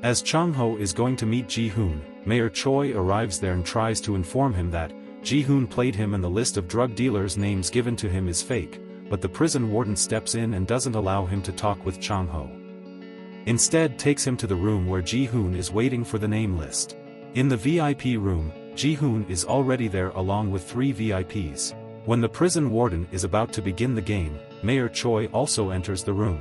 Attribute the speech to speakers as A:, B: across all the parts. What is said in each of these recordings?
A: As Chang-ho is going to meet Ji-hoon, Mayor Choi arrives there and tries to inform him that Ji-hoon played him and the list of drug dealers' names given to him is fake, but the prison warden steps in and doesn't allow him to talk with Chang-ho. Instead takes him to the room where Ji-hoon is waiting for the name list. In the VIP room, Ji-hoon is already there along with 3 VIPs. When the prison warden is about to begin the game, Mayor Choi also enters the room.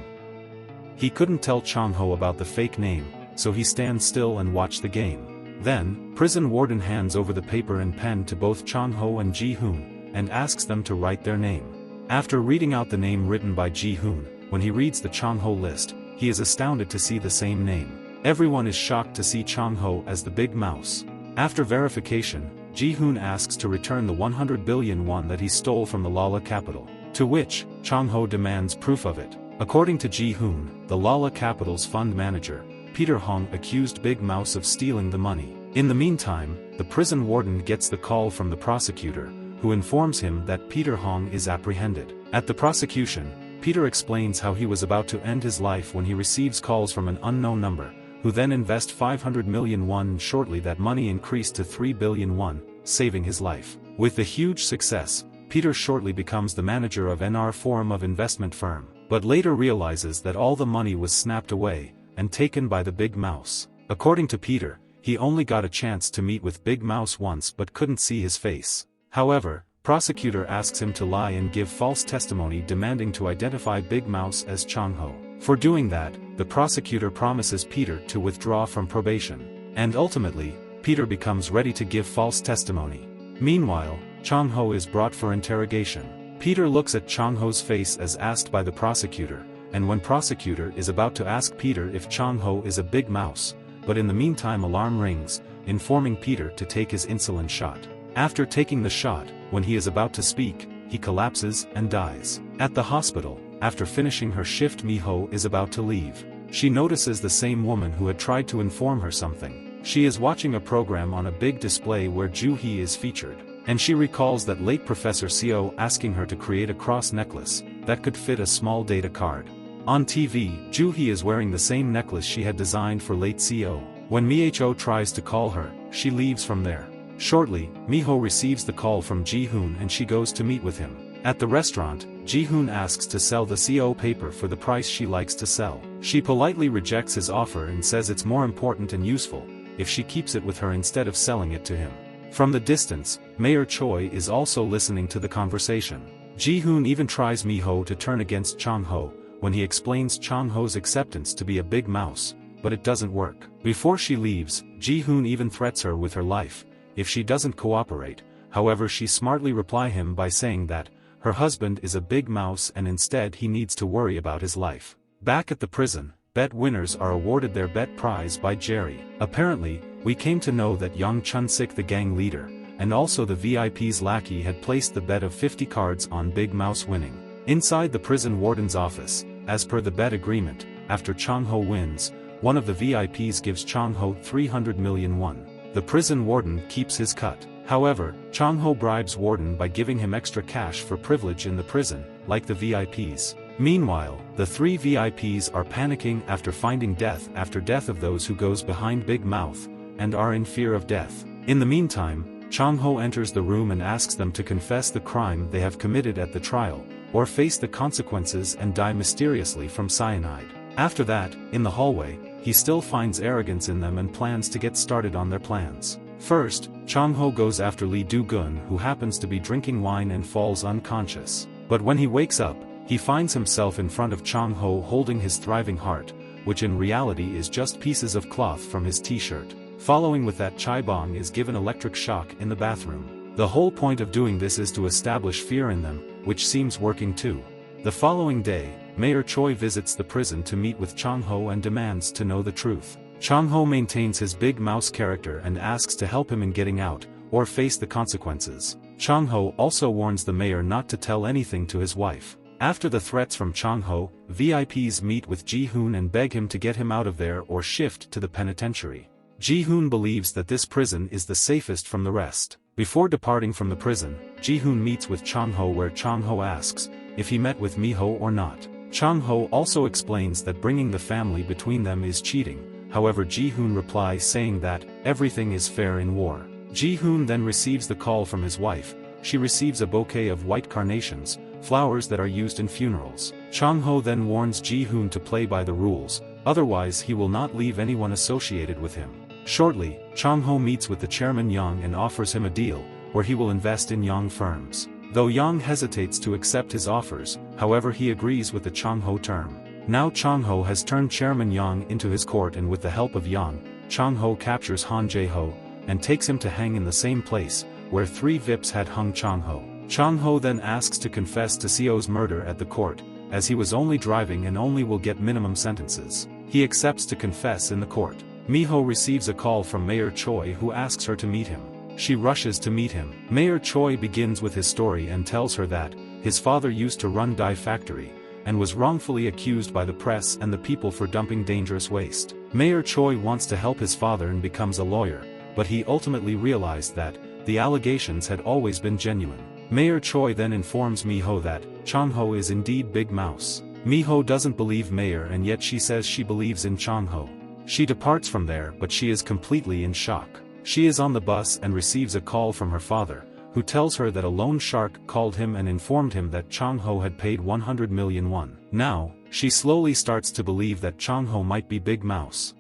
A: He couldn't tell Chang-ho about the fake name, so he stands still and watches the game. Then, prison warden hands over the paper and pen to both Chang-ho and Ji-hoon, and asks them to write their name. After reading out the name written by Ji-hoon, when he reads the Chang-ho list, he is astounded to see the same name. Everyone is shocked to see Chang-ho as the big mouse. After verification, Ji-hoon asks to return the 100 billion won that he stole from the Lala capital, to which Chang-ho demands proof of it. According to Ji-hoon, the Lala capital's fund manager, Peter Hong, accused Big Mouse of stealing the money. In the meantime, the prison warden gets the call from the prosecutor, who informs him that Peter Hong is apprehended. At the prosecution, Peter explains how he was about to end his life when he receives calls from an unknown number, who then invest 500 million won. Shortly that money increased to 3 billion won, saving his life. With the huge success, Peter shortly becomes the manager of NR Forum of investment firm, but later realizes that all the money was snapped away and taken by the Big Mouse. According to Peter, he only got a chance to meet with Big Mouse once but couldn't see his face. However, prosecutor asks him to lie and give false testimony demanding to identify Big Mouse as Chang-ho. For doing that, the prosecutor promises Peter to withdraw from probation. And ultimately, Peter becomes ready to give false testimony. Meanwhile, Chang-ho is brought for interrogation. Peter looks at Chang-ho's face as asked by the prosecutor, and when prosecutor is about to ask Peter if Chang-ho is a big mouse, but in the meantime alarm rings, informing Peter to take his insulin shot. After taking the shot, when he is about to speak, he collapses and dies. At the hospital, after finishing her shift, Mi-ho is about to leave. She notices the same woman who had tried to inform her something. She is watching a program on a big display where Joo-hee is featured, and she recalls that late Professor Seo asking her to create a cross necklace that could fit a small data card. On TV, Joo-hee is wearing the same necklace she had designed for late Seo. When Mi-ho tries to call her, she leaves from there. Shortly, Mi-ho receives the call from Ji-hoon and she goes to meet with him. At the restaurant, Ji-hoon asks to sell the Seo paper for the price she likes to sell. She politely rejects his offer and says it's more important and useful if she keeps it with her instead of selling it to him. From the distance, Mayor Choi is also listening to the conversation. Ji-hoon even tries Mi-ho to turn against Chang-ho, when he explains Chang-ho's acceptance to be a big mouse, but it doesn't work. Before she leaves, Ji-hoon even threats her with her life if she doesn't cooperate. However, she smartly replies him by saying that her husband is a big mouse and instead he needs to worry about his life. Back at the prison, bet winners are awarded their bet prize by Jerry. Apparently, we came to know that Young Chun-sik, the gang leader, and also the VIP's lackey, had placed the bet of 50 cards on Big Mouse winning. Inside the prison warden's office, as per the bet agreement, after Chang-ho wins, one of the VIPs gives Chang-ho 300 million won. The prison warden keeps his cut. However, Chang-ho bribes warden by giving him extra cash for privilege in the prison, like the VIPs. Meanwhile, the 3 VIPs are panicking after finding death after death of those who goes behind Big Mouth, and are in fear of death. In the meantime, Chang-ho enters the room and asks them to confess the crime they have committed at the trial, or face the consequences and die mysteriously from cyanide. After that, in the hallway, he still finds arrogance in them and plans to get started on their plans. First, Chang-ho goes after Lee Do-gun, who happens to be drinking wine and falls unconscious. But when he wakes up, he finds himself in front of Chang-ho holding his thriving heart, which in reality is just pieces of cloth from his t-shirt. Following with that, Chae-bong is given electric shock in the bathroom. The whole point of doing this is to establish fear in them, which seems working too. The following day, Mayor Choi visits the prison to meet with Chang-ho and demands to know the truth. Chang-ho maintains his big mouse character and asks to help him in getting out, or face the consequences. Chang-ho also warns the mayor not to tell anything to his wife. After the threats from Chang-ho, VIPs meet with Ji-hoon and beg him to get him out of there or shift to the penitentiary. Ji-hoon believes that this prison is the safest from the rest. Before departing from the prison, Ji-hoon meets with Chang-ho where Chang-ho asks if he met with Mi-ho or not. Chang-ho also explains that bringing the family between them is cheating. however Ji-hoon replies saying that, everything is fair in war. Ji-hoon then receives the call from his wife. She receives a bouquet of white carnations, flowers that are used in funerals. Chang-ho then warns Ji-hoon to play by the rules, otherwise he will not leave anyone associated with him. Shortly, Chang-ho meets with the chairman Young and offers him a deal, where he will invest in Young firms. Though Young hesitates to accept his offers, however he agrees with the Chang-ho term. Now Chang-ho has turned Chairman Young into his court, and with the help of Young, Chang-ho captures Han Jae-ho, and takes him to hang in the same place, where 3 VIPs had hung Chang-ho. Chang-ho then asks to confess to Seo's murder at the court, as he was only driving and only will get minimum sentences. He accepts to confess in the court. Mi-ho receives a call from Mayor Choi, who asks her to meet him. She rushes to meet him. Mayor Choi begins with his story and tells her that his father used to run dye factory, and was wrongfully accused by the press and the people for dumping dangerous waste. Mayor Choi wants to help his father and becomes a lawyer, but he ultimately realized that the allegations had always been genuine. Mayor Choi then informs Mi-ho that Chang-ho is indeed Big Mouse. Mi-ho doesn't believe Mayor, and yet she says she believes in Chang-ho. She departs from there, but she is completely in shock. She is on the bus and receives a call from her father, who tells her that a loan shark called him and informed him that Chang-ho had paid 100 million won. Now, she slowly starts to believe that Chang-ho might be Big Mouse.